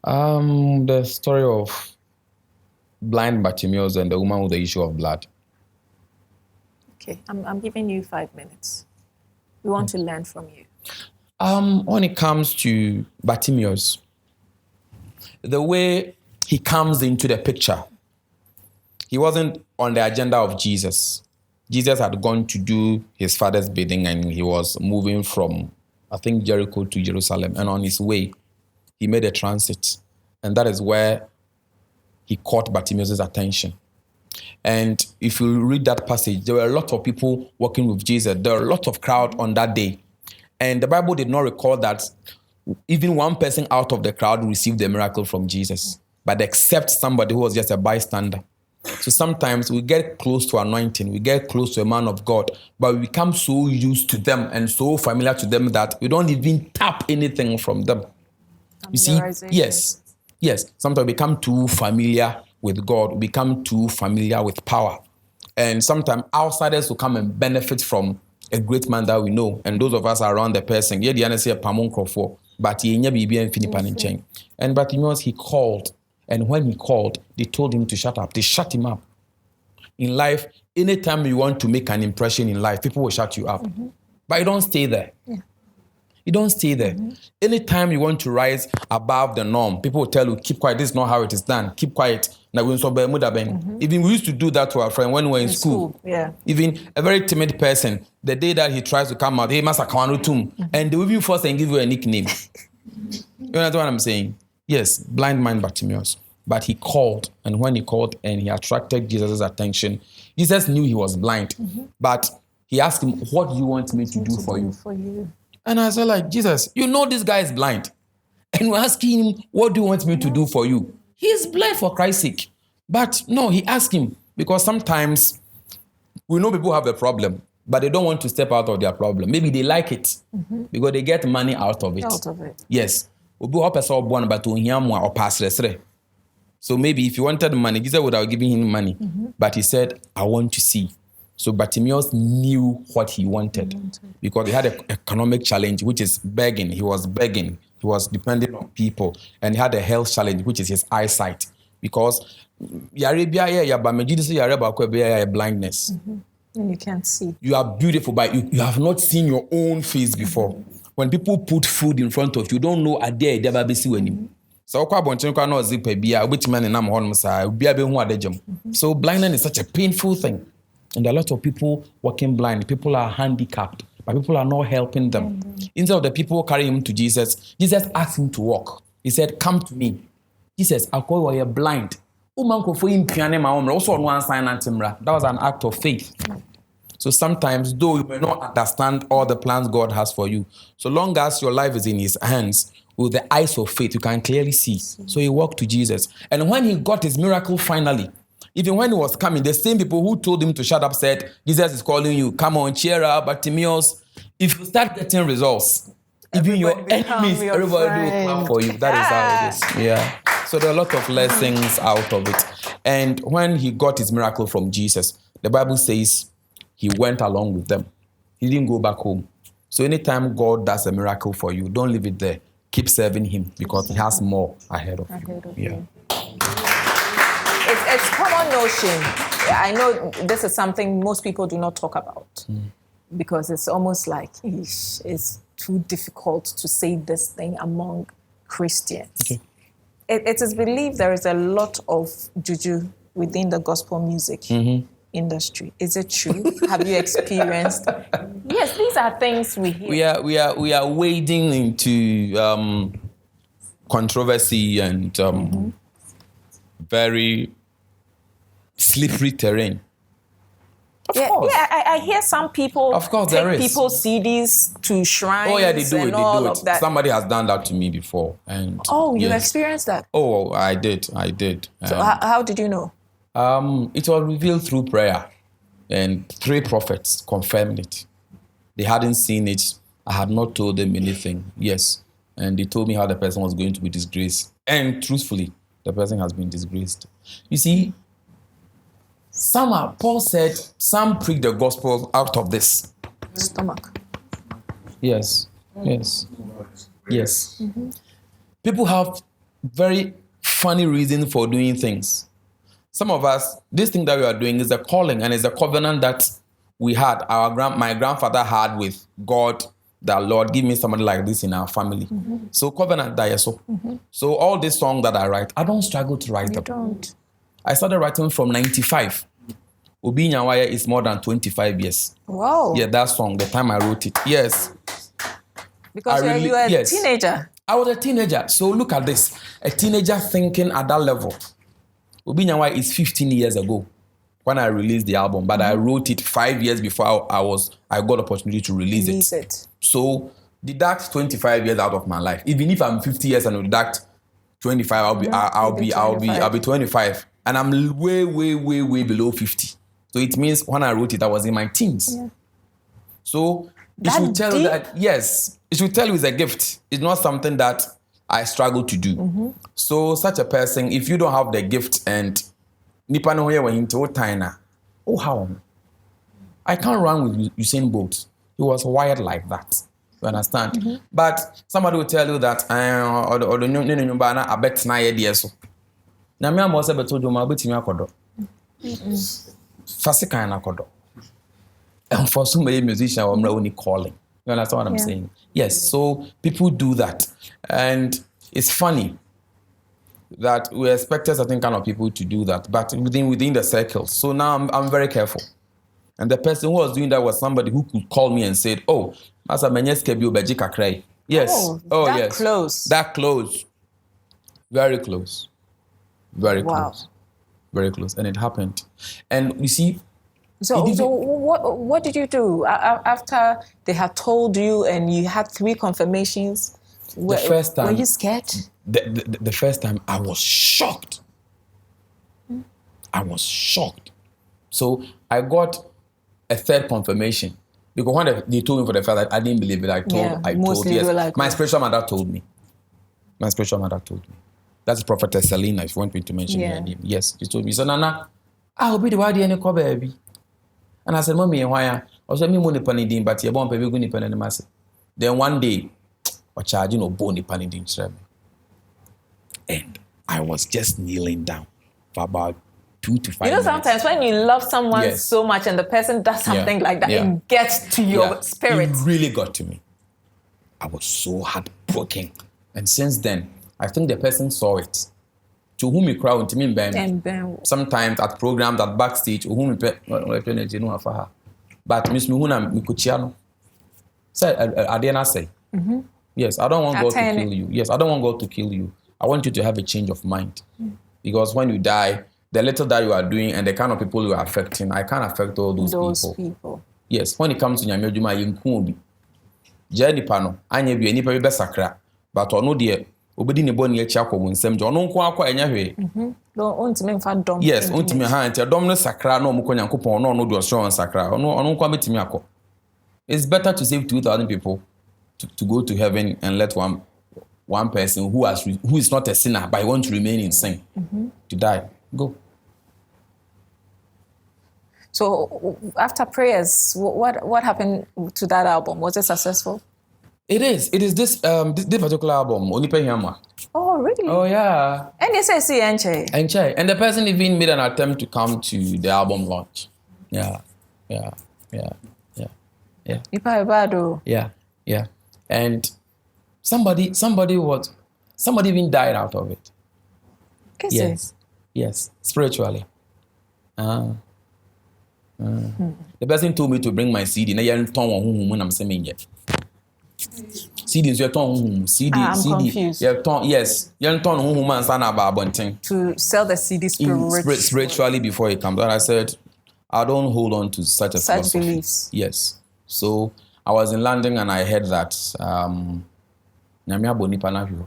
The story of blind Bartimaeus and the woman with the issue of blood. Okay, I'm giving you 5 minutes. We want to learn from you. When it comes to Bartimaeus, the way he comes into the picture, he wasn't on the agenda of Jesus. Jesus had gone to do his father's bidding and he was moving from, I think, Jericho to Jerusalem. And on his way, he made a transit. And that is where he caught Bartimaeus' attention. And if you read that passage, there were a lot of people walking with Jesus. There were a lot of crowd on that day. And the Bible did not record that even one person out of the crowd received the miracle from Jesus, but except somebody who was just a bystander. So sometimes we get close to anointing, we get close to a man of God, but we become so used to them and so familiar to them that we don't even tap anything from them. You see, yes. Sometimes we become too familiar with God, we become too familiar with power. And sometimes outsiders will come and benefit from a great man that we know. And those of us around the person, and Bartimaeus, he called. And when he called, they told him to shut up. They shut him up. In life, anytime you want to make an impression in life, people will shut you up. But you don't stay there. You don't stay there. Anytime you want to rise above the norm, people will tell you, keep quiet, this is not how it is done. Keep quiet. Even we used to do that to our friend when we were in school. Even a very timid person, the day that he tries to come out, hey, Master Kawanutum, and they will even force and give you a nickname. You know what I'm saying? Yes, blind man Bartimaeus. But he called, and when he called and he attracted Jesus' attention, Jesus knew he was blind. But he asked him, what do you want me to do for you? And I said, like, Jesus, you know this guy is blind. And we're asking him, what do you want me to do for you? He is blind for Christ's sake. But no, he asked him, because sometimes we know people have a problem, but they don't want to step out of their problem. Maybe they like it because they get money out of it. Yes. So maybe if he wanted money, Jesus would have given him money. But he said, I want to see. So Bartimaeus knew what he wanted because he had an economic challenge, which is begging. He was begging. He was depending on people. And he had a health challenge, which is his eyesight. Because blindness. And you can't see. You are beautiful, but you have not seen your own face before. When people put food in front of you, you don't know a day they will be seeing. So blindness is such a painful thing. And a lot of people walking blind. People are handicapped, but people are not helping them. Instead of the people carrying him to Jesus, Jesus asked him to walk. He said, come to me. Jesus, I call you blind. That was an act of faith. So sometimes, though you may not understand all the plans God has for you, so long as your life is in his hands, with the eyes of faith, you can clearly see. So he walked to Jesus. And when he got his miracle finally, even when he was coming, the same people who told him to shut up said, Jesus is calling you. Come on, cheer up, Bartimaeus. If you start getting results, even your enemies, everybody will clap for you. That is how it is. Yeah. So there are a lot of lessons out of it. And when he got his miracle from Jesus, the Bible says he went along with them. He didn't go back home. So anytime God does a miracle for you, don't leave it there. Keep serving him because he has more ahead of you. It's common notion. I know this is something most people do not talk about because it's almost like it's too difficult to say this thing among Christians. Okay. It is believed there is a lot of juju within the gospel music industry. Is it true? Have you experienced? Yes, these are things we hear. We are wading into controversy and very slippery terrain. Of course. I hear some people Of course, take there is. people's CDs to shrines. Oh yeah, they do it. and They all do of it. that. Somebody has done that to me before, and You yes. experienced that. Oh, I did. So how did you know? It was revealed through prayer, and 3 prophets confirmed it. They hadn't seen it. I had not told them anything. Yes, and they told me how the person was going to be disgraced, and truthfully, the person has been disgraced. You see, Paul said, some preach the gospel out of this Stomach. Yes. People have very funny reasons for doing things. Some of us, this thing that we are doing is a calling and is a covenant that we had. My grandfather had with God, that Lord, give me somebody like this in our family. So covenant that so. So all this song that I write, I don't struggle to write them. Don't. I started writing from 95. Obi Nyawaya is more than 25 years. Wow. Yeah, that song, the time I wrote it. Yes. Because you were a teenager. I was a teenager. So look at this. A teenager thinking at that level. Obi Nyawaya is 15 years ago when I released the album, but I wrote it 5 years before I got opportunity to release it. So deduct 25 years out of my life. Even if I'm 50 years and deduct 25, I'll be 25. And I'm way below 50. So it means when I wrote it, I was in my teens. Yeah. So it should tell you that, yes, it should tell you it's a gift. It's not something that I struggle to do. So such a person, if you don't have the gift and nipa no when into China, oh how? I can't run with Usain Bolt. He was wired like that. You understand? But somebody will tell you that or the I bet na ye so. Na me am also beto do ma betimi akodo. Fasika na akodo. And for so many musicians, I'm only calling. You understand what I'm saying? Yes. So people do that, and it's funny that we expected certain kind of people to do that, but within the circle. So now I'm very careful. And the person who was doing that was somebody who could call me and said, "Oh, Masa Menyeske bi obeji kakrai." Yes. Oh, that yes. Close. That close. Very close. Very close. Very close. And it happened. And you see. So what did you do after they had told you and you had 3 confirmations? The first time. Were you scared? The first time I was shocked. I was shocked. So I got a 3rd confirmation. Because when they told me for the first time, I didn't believe it. I told yes. Like my spiritual mother told me. My spiritual mother told me. That's Prophetess Selena, if you want me to mention her name. Yes, she told me. So Nana, I'll be the why any call baby. And I said, Mommy, why? I said, me money penny din, but you won't pay me penny mass. Then one day, I charging no bony penny din. And I was just kneeling down for about 2 to 5 minutes. You know, sometimes when you love someone so much and the person does something like that, it gets to your spirit. It really got to me. I was so heartbroken. And since then, I think the person saw it. To whom he cried to me, sometimes at programs, at backstage, to whom he but Miss Mihuna Mikuchiano said, I didn't say. Yes, I don't want God to kill you. Yes, I don't want God to kill you. I want you to have a change of mind. Because when you die, the little that you are doing and the kind of people you are affecting, I can't affect all those people. Yes, when it comes to Nyamejuma, you can't Jenny Pano, I never be any very best sacra, but or no dear. Obedi ne boni echi akwo nsem je ono nko akwa enya hwe no ontime mfa dom yes ontime ha ntia dom no sakra na omko nyankopon no ono do so sakra ono nko betimi akọ. It's better to save 2,000 people to go to heaven and let one person who is not a sinner but wants to remain in sin to die. Go. So after prayers, what happened to that album? Was it successful? It is this particular album, Onipe Hiamwa. Oh, really? Oh, yeah. And you say see Enche. And the person even made an attempt to come to the album launch. Yeah. And somebody even died out of it. Yes, spiritually. The person told me to bring my CD. I'm saying CD is your tongue. CD. Confused. Yes. Your tongue to sell the CD spiritually before it comes. And I said, I don't hold on to such a philosophy. beliefs. Yes. So I was in London and I heard that Nyame abɔ nipa na hwe.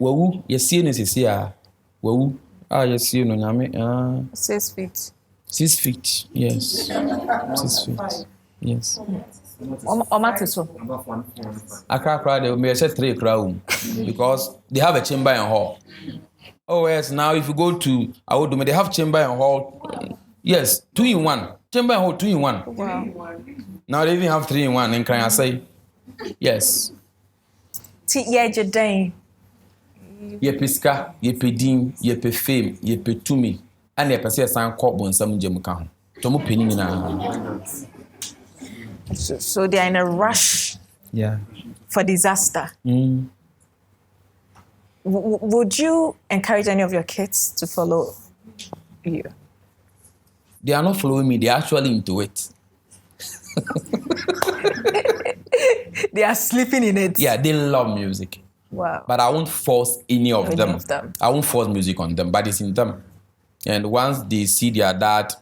Wawu, yɛsie no sisi a wawu. Yɛsie no Nyame 6 feet. 6 feet. Yes. 6 feet. Yes. Omatiso. Accra, they may say 3 crowd because they have a chamber and hall. Oh yes, now if you go to Awodume, they have chamber and hall. Yes, 2 in 1. Chamber and hall 2 in 1. Wow. Now they even have 3 in 1. And can I say, yes. Yeah, Jadane. Ye piska, ye pedin, ye pe fame, ye pe tumi, and ye pese san kɔ bonsam jemuka ho. Tomu peni na. So they are in a rush. Yeah. For disaster. Would you encourage any of your kids to follow you? They are not following me, they are actually into it. They are sleeping in it. Yeah, they love music. Wow. But I won't force any of them. I won't force music on them, but it's in them. And once they see their dad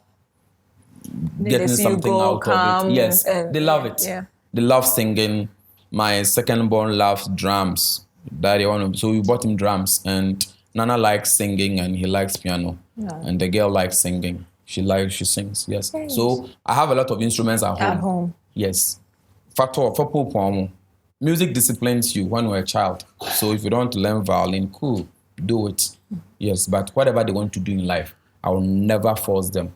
getting something out of it, yes, they love it. Yeah. They love singing. My second born loves drums. So we bought him drums, and Nana likes singing and he likes piano. Yeah. And the girl likes singing. She sings, yes. Thanks. So I have a lot of instruments at home. At home. Yes. Music disciplines you when you're a child. So if you don't want to learn violin, cool, do it. Yes, but whatever they want to do in life, I will never force them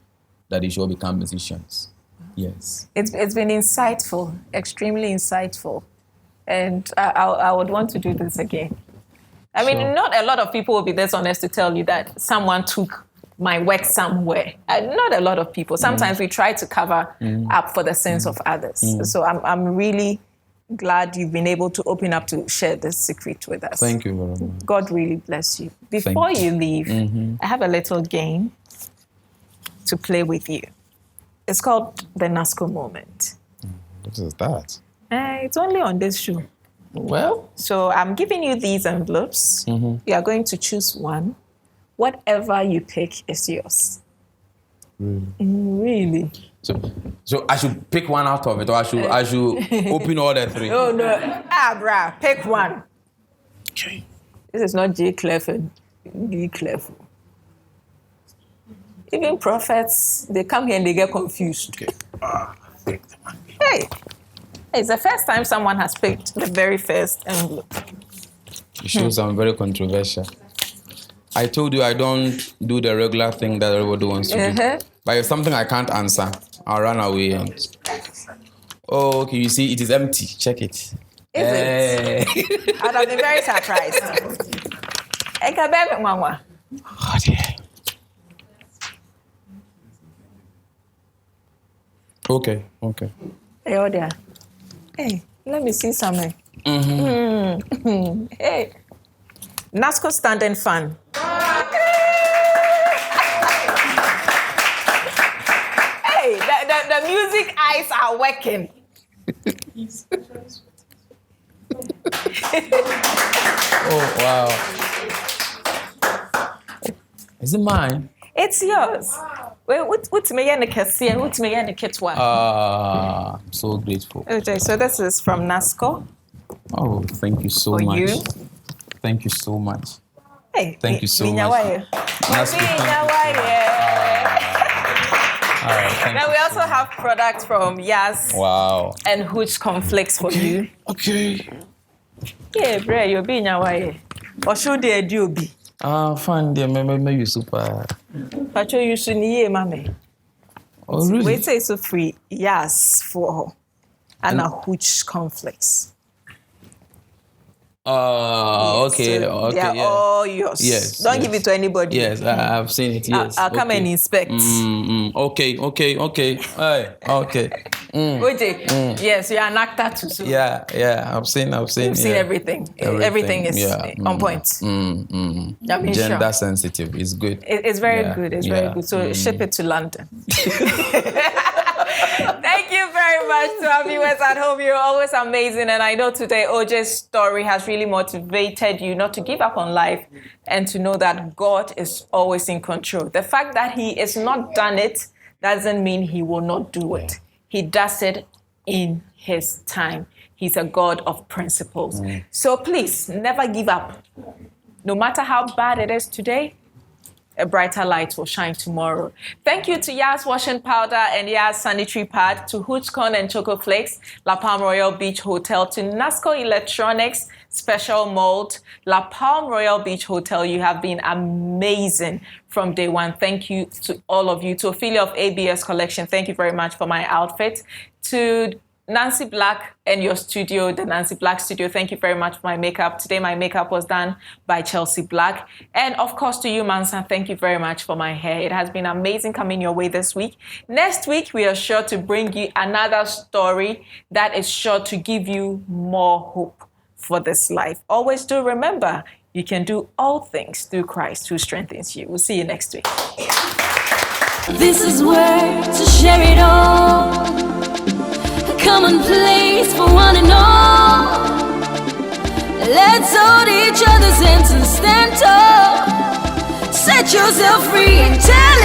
that they should become musicians. Yes. It's been insightful, extremely insightful. And I would want to do this again. I mean, not a lot of people will be dishonest to tell you that someone took my work somewhere. Not a lot of people. Sometimes we try to cover up for the sins of others. So I'm really glad you've been able to open up to share this secret with us. Thank you very much. God really bless you. Before you leave, I have a little game to play with you. It's called the NASCO moment. What is that? It's only on this show. Well. So I'm giving you these envelopes. You are going to choose one. Whatever you pick is yours. Really? So I should pick one out of it, or I should open all the 3? Oh, no. Brah, pick one. Okay. This is not J. Clef, D. Clef. Even prophets, they come here and they get confused. Okay. Hey, it's the first time someone has picked the very first envelope. It shows I'm very controversial. I told you I don't do the regular thing that everybody wants to do. But if something I can't answer, I'll run away. Oh, okay, you see, it is empty. Check it. Is it? I'd have been very surprised. Oh, dear. Okay. Hey, oh dear. Hey, let me see something. Hey, NASCO standing fan. Hey, the music eyes are working. Oh, wow. Is it mine? It's yours. What's me and the cassia? What's me and the kit one? I'm so grateful. Okay, so this is from NASCO. Oh, thank you so much. You? Thank you so much. Hey, thank you so much. Now we also have products from Yas. Wow. And Hooch Conflicts for you. Okay. Yeah, bro, you'll be in your way. Or should they do be? Fine, dear, maybe you super. But you should need mommy. Oh, really? Wait, say so free. Yes, for and a Hooch Conflicts. Okay, so okay. They are all yours. Yes. Don't give it to anybody. Yes, I've seen it. Yes. I'll come and inspect. Okay. Hey, okay. OJ, yes, you're an actor too. So yeah. I've seen. You've seen everything. Everything is on point. Gender sensitive is good. It's very good. It's very good. So ship it to London. Thank you very much to our viewers at home. You're always amazing. And I know today OJ's story has really motivated you not to give up on life and to know that God is always in control. The fact that he is not done it doesn't mean he will not do it. He does it in his time. He's a God of principles. So please, never give up. No matter how bad it is today, a brighter light will shine tomorrow. Thank you to Yas Washing Powder and Yas Sanitary Pad, to Hooch Corn and Choco Flakes, La Palm Royal Beach Hotel, to Nasco Electronics, Special Mold, La Palm Royal Beach Hotel. You have been amazing from day one. Thank you to all of you. To Ophelia of ABS Collection, thank you very much for my outfit. To Nancy Black and your studio, the Nancy Black Studio, thank you very much for my makeup. Today, my makeup was done by Chelsea Black. And of course, to you, Mansa, thank you very much for my hair. It has been amazing coming your way this week. Next week, we are sure to bring you another story that is sure to give you more hope for this life. Always do remember, you can do all things through Christ who strengthens you. We'll see you next week. This is where to share it all. A common place for one and all. Let's hold each other's hands and stand tall. Set yourself free and tell